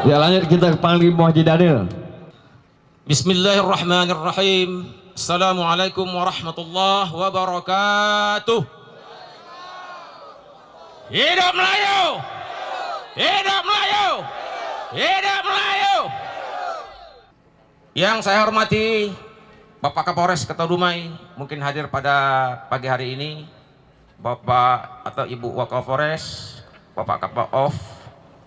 Ya lanjut kita ke Panglima Haji Daniel. Bismillahirrahmanirrahim. Assalamualaikum warahmatullahi wabarakatuh. Hidup Melayu! Hidup Melayu! Hidup Melayu! Yang saya hormati Bapak Kapolres Ketua Dumai, mungkin hadir pada pagi hari ini, Bapak atau Ibu Wakapolres, Bapak Kapolov,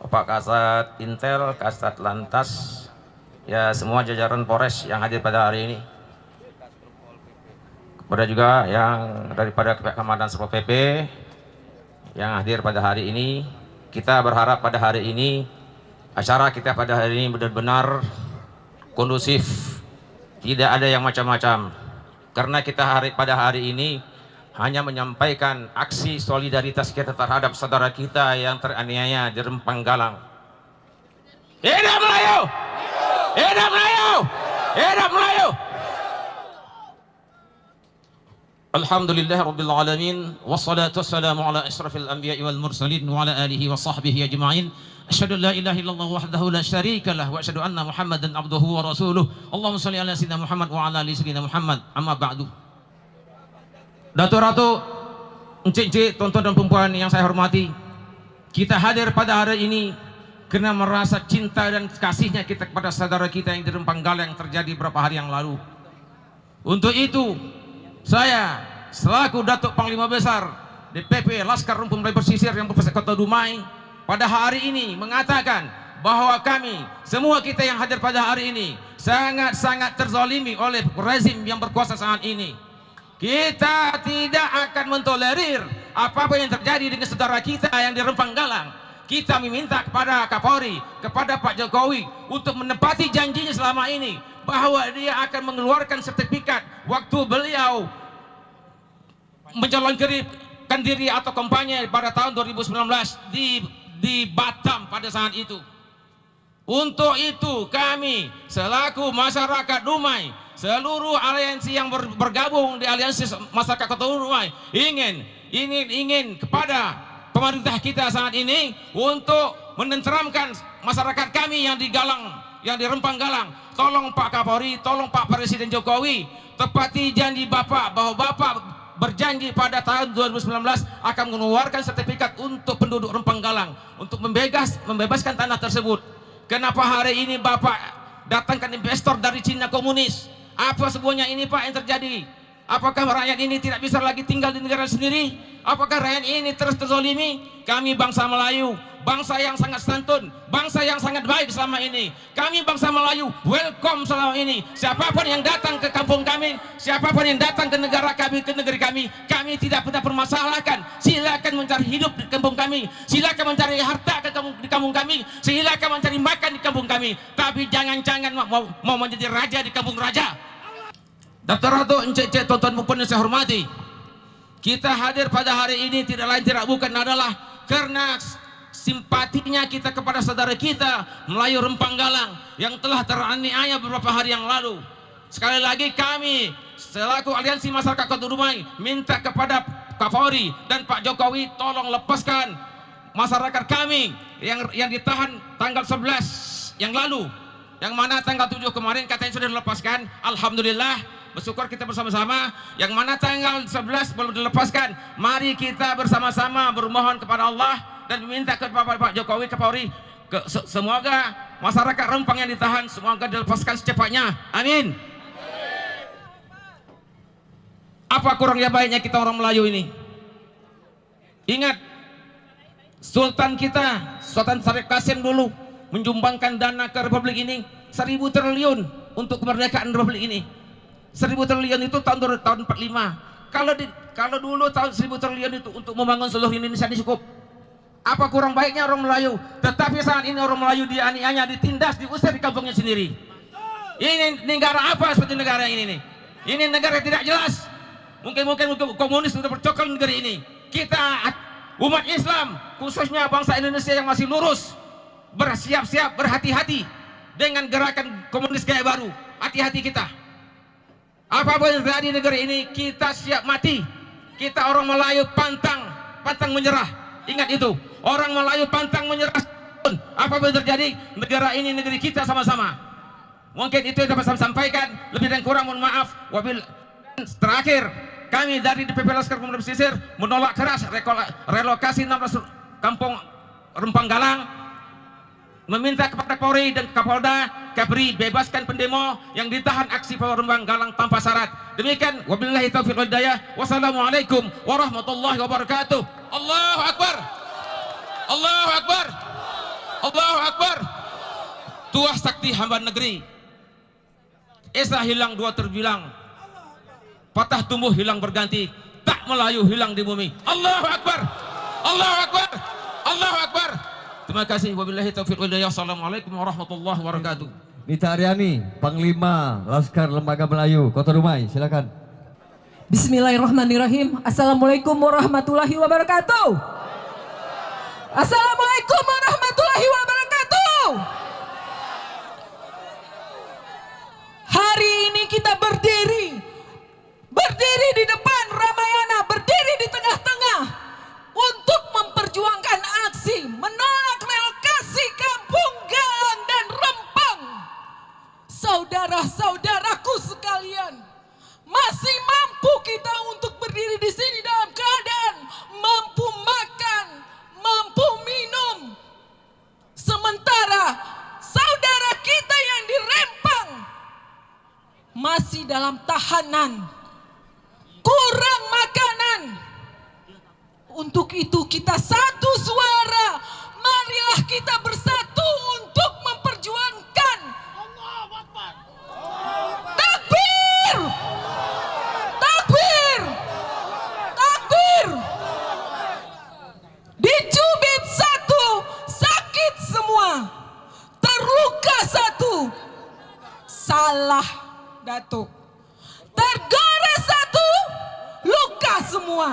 Bapak Kasat Intel, Kasat Lantas, ya semua jajaran Polres yang hadir pada hari ini. Kepada juga yang daripada Keamanan Satpol PP yang hadir pada hari ini, kita berharap pada hari ini acara kita pada hari ini benar-benar kondusif, tidak ada yang macam-macam, karena kita pada hari ini hanya menyampaikan aksi solidaritas kita terhadap saudara kita yang teraniaya di Rempang Galang. Hidup Melayu! Hidup Melayu! Hidup Melayu! Alhamdulillahirabbil alamin wassalatu wassalamu ala asyrafil anbiya'i wal mursalin wa ala alihi wa sahbihi ajma'in. Asyhadu an la ilaha illallah wahdahu la syarika lah wa asyhadu anna Muhammadan abduhu wa rasuluh. Allahumma shalli ala sayyidina Muhammad wa ala ali sayyidina Muhammad. Amma ba'du. Datuk Ratu, encik-encik, tuan-tuan dan perempuan yang saya hormati, kita hadir pada hari ini karena merasa cinta dan kasihnya kita kepada saudara kita yang di Rempang Galang yang terjadi beberapa hari yang lalu. Untuk itu, saya selaku Datuk Panglima Besar DPP Laskar Rumpun Melayu Pesisir yang berpusat Kota Dumai pada hari ini mengatakan bahwa kami semua kita yang hadir pada hari ini sangat-sangat terzalimi oleh rezim yang berkuasa saat ini. Kita tidak akan mentolerir apa-apa yang terjadi dengan saudara kita yang di Rempang Galang. Kita meminta kepada Kapolri, kepada Pak Jokowi untuk menepati janjinya selama ini bahwa dia akan mengeluarkan sertifikat waktu beliau mencalonkan diri atau kampanye pada tahun 2019 di Batam pada saat itu. Untuk itu kami selaku masyarakat Dumai, seluruh aliansi yang bergabung di aliansi masyarakat Kota Dumai ingin kepada pemerintah kita saat ini untuk menenteramkan masyarakat kami yang di Galang, yang di Rempang Galang. Tolong Pak Kapolri, tolong Pak Presiden Jokowi, tepati janji Bapak bahwa Bapak berjanji pada tahun 2019 akan mengeluarkan sertifikat untuk penduduk Rempang Galang untuk membebaskan tanah tersebut. Kenapa hari ini Bapak datangkan investor dari Cina komunis? Apa sebenarnya ini Pak yang terjadi? Apakah rakyat ini tidak bisa lagi tinggal di negara sendiri? Apakah rakyat ini terus terzolimi? Kami bangsa Melayu, bangsa yang sangat santun, bangsa yang sangat baik selama ini. Kami bangsa Melayu welcome selama ini. Siapapun yang datang ke kampung kami, siapapun yang datang ke negara kami, ke negeri kami tidak pernah permasalahkan. Silakan mencari hidup di kampung kami, silakan mencari harta di kampung kami, silakan mencari makan di kampung kami. Tapi jangan-jangan mau menjadi raja di kampung raja. Datuk Ratu, encik-encik, tuan-tuan perempuan yang saya hormati, kita hadir pada hari ini tidak lain tidak bukan adalah karena simpatinya kita kepada saudara kita Melayu Rempang Galang yang telah teraniaya beberapa hari yang lalu. Sekali lagi kami selaku aliansi masyarakat Kota Dumai minta kepada Kapolri dan Pak Jokowi tolong lepaskan masyarakat kami yang ditahan tanggal 11 yang lalu, yang mana tanggal 7 kemarin katanya sudah dilepaskan. Alhamdulillah, bersyukur kita bersama-sama. Yang mana tanggal 11 belum dilepaskan, mari kita bersama-sama bermohon kepada Allah dan meminta kepada Pak Jokowi, Kapolri, semoga masyarakat Rempang yang ditahan semoga dilepaskan secepatnya. Amin. Apa kurangnya baiknya kita orang Melayu ini? Ingat, Sultan kita, Sultan Syarif Qasim dulu menyumbangkan dana ke Republik ini 1.000 triliun untuk kemerdekaan Republik ini. 1.000 triliun itu tahun 45. Kalau dulu tahun 1.000 triliun itu untuk membangun seluruh Indonesia ini cukup. Apa kurang baiknya orang Melayu? Tetapi saat ini orang Melayu dianiaya, ditindas, diusir di kampungnya sendiri. Ini negara apa seperti negara ini nih? Ini negara tidak jelas. Mungkin komunis sudah bercokol negeri ini. Kita umat Islam, khususnya bangsa Indonesia yang masih lurus, bersiap-siap, berhati-hati dengan gerakan komunis gaya baru. Hati-hati kita. Apapun yang terjadi di negeri ini, kita siap mati. Kita orang Melayu pantang menyerah. Ingat itu, orang Melayu pantang menyerah Apapun terjadi, negara ini negeri kita sama-sama. Mungkin itu yang dapat saya sampaikan. Lebih dan kurang mohon maaf. Terakhir, kami dari DPP Laskar Pemuda Pesisir menolak keras relokasi 16 kampung Rempang Galang, meminta kepada Polri dan Kapolda Kapri bebaskan pendemo yang ditahan aksi Rempang Galang tanpa syarat. Demikian, wabillahi taufiq wal hidayah. Wassalamualaikum warahmatullahi wabarakatuh. Allahu Akbar. Allahu Akbar. Allahu Akbar. Tuah sakti hamba negeri. Esa hilang dua terbilang. Patah tumbuh hilang berganti. Tak Melayu hilang di bumi. Allahu Akbar. Allahu Akbar. Allahu Akbar. Terima kasih. Wabillahi taufiq wal hidayah. Assalamualaikum warahmatullahi wabarakatuh. Nita Aryani, Panglima Laskar Lembaga Melayu, Kota Dumai, silakan. Bismillahirrahmanirrahim. Assalamualaikum warahmatullahi wabarakatuh. Assalamualaikum warahmatullahi wabarakatuh. Hari ini kita berdiri di depan Ramayana, berdiri di tengah-tengah untuk memperjuangkan aksi menolak relokasi Kampung Galang dan Rempang. Saudara-saudaraku sekalian, masih mampu kita untuk berdiri di sini dalam keadaan mampu makan, mampu minum. Sementara saudara kita yang di Rempang masih dalam tahanan, kurang makanan. Untuk itu kita satu suara, marilah kita bersatu untuk memperjuangkan. Takbir! Takbir! Takbir! Dicubit satu, sakit semua. Terluka satu, salah Datuk. Tergores satu, luka semua.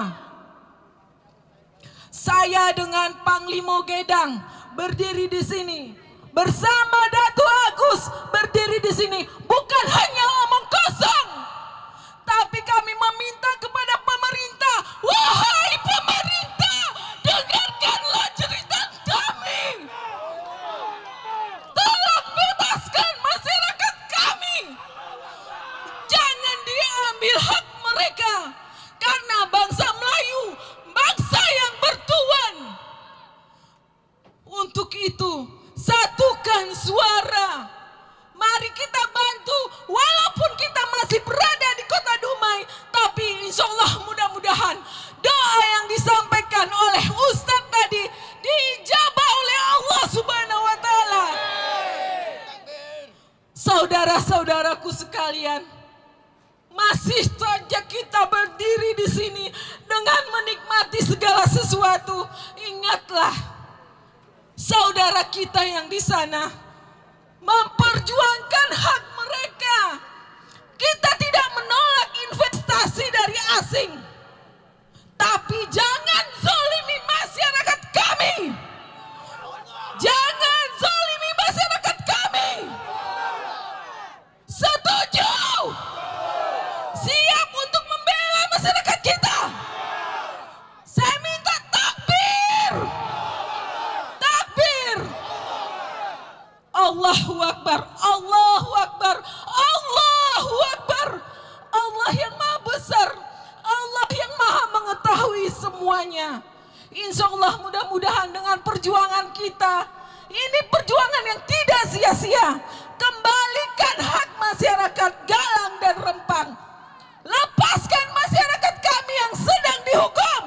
Saya dengan Panglima Gedang berdiri di sini bersama Datu Agus berdiri di sini bukan hanya omong kosong, tapi kami meminta kepada pemerintah, wahai pemerintah, dengarkanlah cerita kami. Tolong bebaskan masyarakat kami. Jangan diambil hak mereka, karena bangsa Melayu bangsa yang bertuan. Untuk itu satukan suara. Mari kita bantu, walaupun kita masih berada di Kota Dumai, tapi insya Allah mudah-mudahan doa yang disampaikan oleh Ustadz tadi diijabah oleh Allah Subhanahu wa Ta'ala. Saudara-saudaraku sekalian, masih saja kita berdiri di sini dengan menikmati segala sesuatu. Ingatlah, saudara kita yang di sana memperjuangkan hak mereka. Kita tidak menolak investasi dari asing, tapi jangan zolimi masyarakat kami. Jangan zolimi masyarakat kami. Setuju? Siap untuk membela masyarakat kita. Saya minta takbir. Takbir. Allahu Akbar. Allahu Akbar. Allahu Akbar. Allah yang maha besar. Allah yang maha mengetahui semuanya. Insya Allah mudah-mudahan dengan perjuangan kita, ini perjuangan yang tidak sia-sia. Kembalikan hak masyarakat Galang dan Rempang. Lepaskan masyarakat kami yang sedang dihukum.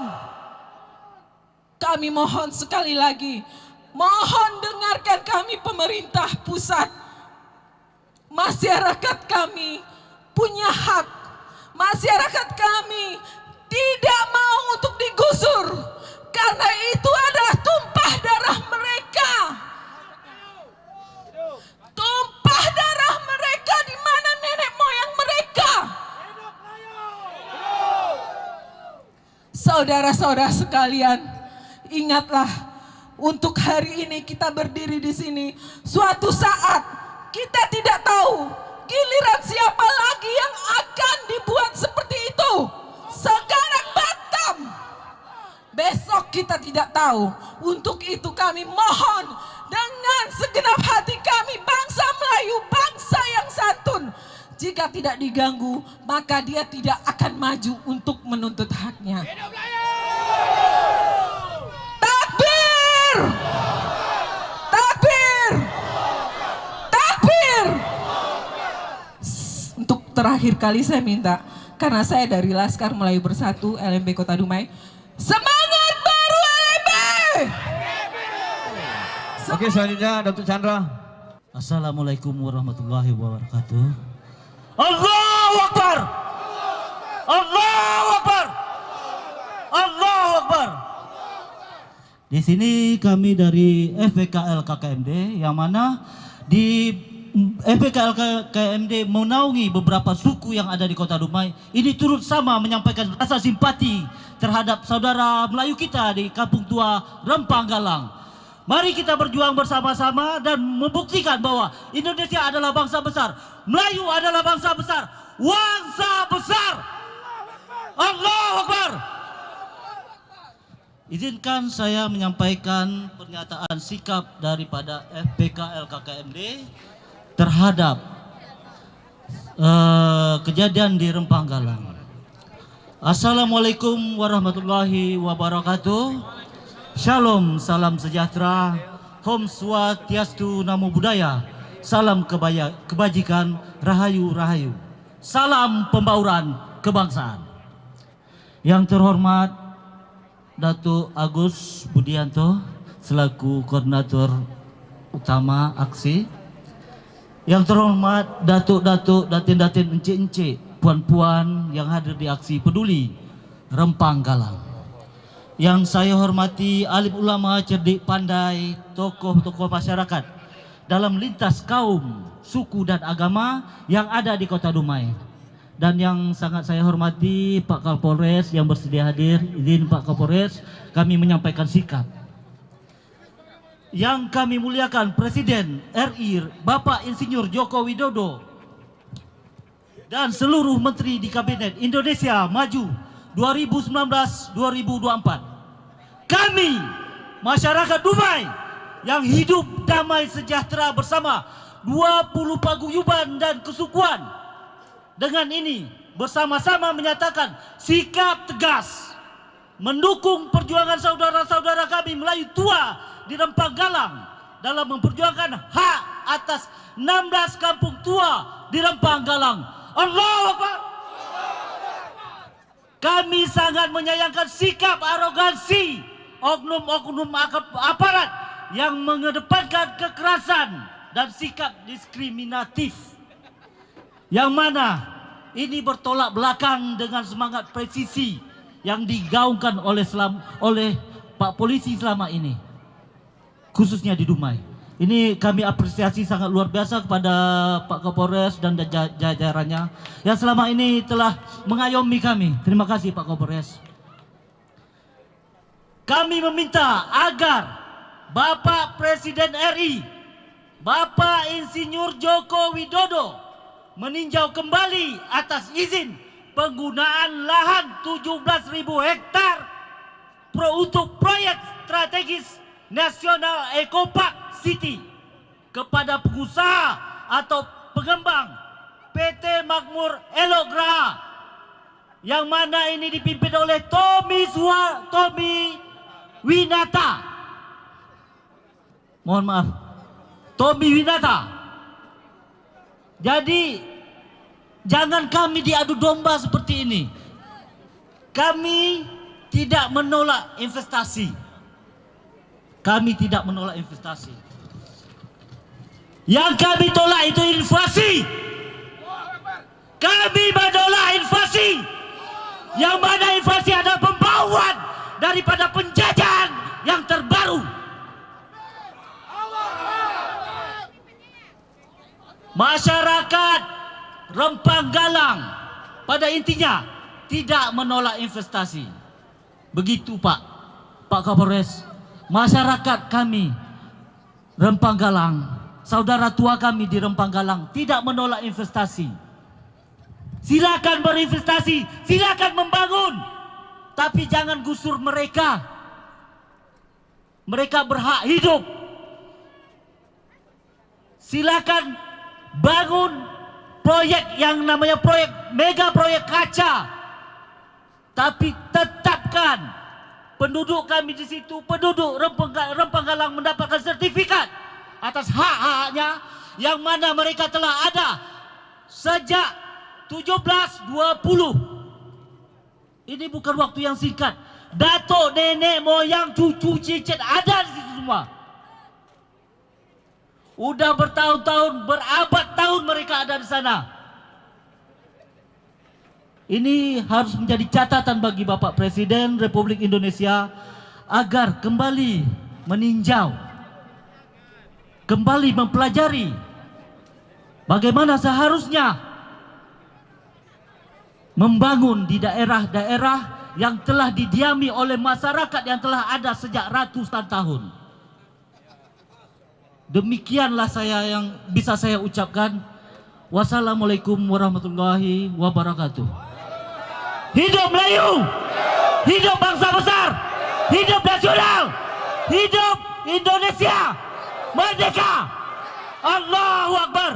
Kami mohon sekali lagi, mohon dengarkan kami pemerintah pusat. Masyarakat kami punya hak. Masyarakat kami tidak mau untuk digusur, karena itu adalah tumpah darah mereka. Tumpah darah mereka di mana nenek moyang mereka. Saudara-saudara sekalian, ingatlah, untuk hari ini kita berdiri di sini. Suatu saat kita tidak tahu giliran siapa lagi yang akan dibuat seperti itu. Sekarang Batam, besok kita tidak tahu. Untuk itu kami mohon dengan segenap hati kami, bangsa Melayu, bangsa yang santun. Jika tidak diganggu, maka dia tidak akan maju untuk menuntut haknya. Takbir! Takbir! Takbir! Untuk terakhir kali saya minta, karena saya dari Laskar Melayu Bersatu LMB Kota Dumai, semangat baru LMB! Oke, selanjutnya Datuk Chandra. Assalamualaikum warahmatullahi wabarakatuh. Allahu Akbar! Allahu Akbar! Allahu Akbar! Di sini kami dari FPKL KKMD, yang mana di FPKL KKMD menaungi beberapa suku yang ada di Kota Dumai. Ini turut sama menyampaikan rasa simpati terhadap saudara Melayu kita di Kampung Tua Rempang Galang. Mari kita berjuang bersama-sama dan membuktikan bahwa Indonesia adalah bangsa besar. Melayu adalah bangsa besar. Bangsa besar. Allahu Akbar. Izinkan saya menyampaikan pernyataan sikap daripada FPKL KKMD terhadap kejadian di Rempang Galang. Assalamualaikum warahmatullahi wabarakatuh. Shalom, salam sejahtera, Om Swastiastu, Namo Buddhaya, salam kebajikan, Rahayu Rahayu, salam pembauran kebangsaan. Yang terhormat Datuk Agus Budianto selaku koordinator utama aksi. Yang terhormat Datuk-datuk, datin-datin, encik-encik, puan-puan yang hadir di aksi peduli Rempang Galang. Yang saya hormati alim ulama, cerdik pandai, tokoh-tokoh masyarakat dalam lintas kaum, suku dan agama yang ada di Kota Dumai. Dan yang sangat saya hormati Pak Kapolres yang bersedia hadir. Izin Pak Kapolres kami menyampaikan sikap. Yang kami muliakan Presiden RI Bapak Insinyur Joko Widodo dan seluruh menteri di Kabinet Indonesia Maju 2019-2024. Kami masyarakat Dumai yang hidup damai sejahtera bersama 20 paguyuban dan kesukuan, dengan ini bersama-sama menyatakan sikap tegas mendukung perjuangan saudara-saudara kami Melayu tua di Rempang Galang dalam memperjuangkan hak atas 16 kampung tua di Rempang Galang. Allahu Akbar. Kami sangat menyayangkan sikap arogansi oknum-oknum aparat yang mengedepankan kekerasan dan sikap diskriminatif, yang mana ini bertolak belakang dengan semangat presisi yang digaungkan oleh Pak Polisi selama ini, khususnya di Dumai. Ini kami apresiasi sangat luar biasa kepada Pak Kapolres dan jajarannya yang selama ini telah mengayomi kami. Terima kasih Pak Kapolres. Kami meminta agar Bapak Presiden RI, Bapak Insinyur Joko Widodo meninjau kembali atas izin penggunaan lahan 17.000 hektar untuk proyek strategis nasional Eco Park City kepada pengusaha atau pengembang PT Makmur Elok Graha, yang mana ini dipimpin oleh Tommy Winata. Mohon maaf, Tommy Winata. Jadi jangan kami diadu domba seperti ini. Kami tidak menolak investasi. Kami tidak menolak investasi. Yang kami tolak itu inflasi. Kami menolak inflasi. Yang mana inflasi adalah pembawaan daripada penjajahan yang terbaru. Masyarakat Rempang Galang pada intinya tidak menolak investasi. Begitu Pak Kapolres. Masyarakat kami Rempang Galang, saudara tua kami di Rempang Galang tidak menolak investasi. Silakan berinvestasi, silakan membangun, tapi jangan gusur mereka. Mereka berhak hidup. silakan bangun proyek yang namanya mega proyek kaca. Tapi tetapkan penduduk kami di situ, penduduk Rempang Galang mendapatkan sertifikat atas hak-haknya yang mana mereka telah ada sejak 1720. Ini bukan waktu yang singkat. Datuk, nenek, moyang, cucu, cicit ada di situ semua. Udah bertahun-tahun, berabad tahun mereka ada di sana. Ini harus menjadi catatan bagi Bapak Presiden Republik Indonesia agar kembali meninjau, kembali mempelajari bagaimana seharusnya membangun di daerah-daerah yang telah didiami oleh masyarakat yang telah ada sejak ratusan tahun. Demikianlah yang bisa saya ucapkan. Wassalamualaikum warahmatullahi wabarakatuh. Hidup Melayu, hidup bangsa besar, hidup nasional, hidup Indonesia, merdeka, Allahu Akbar.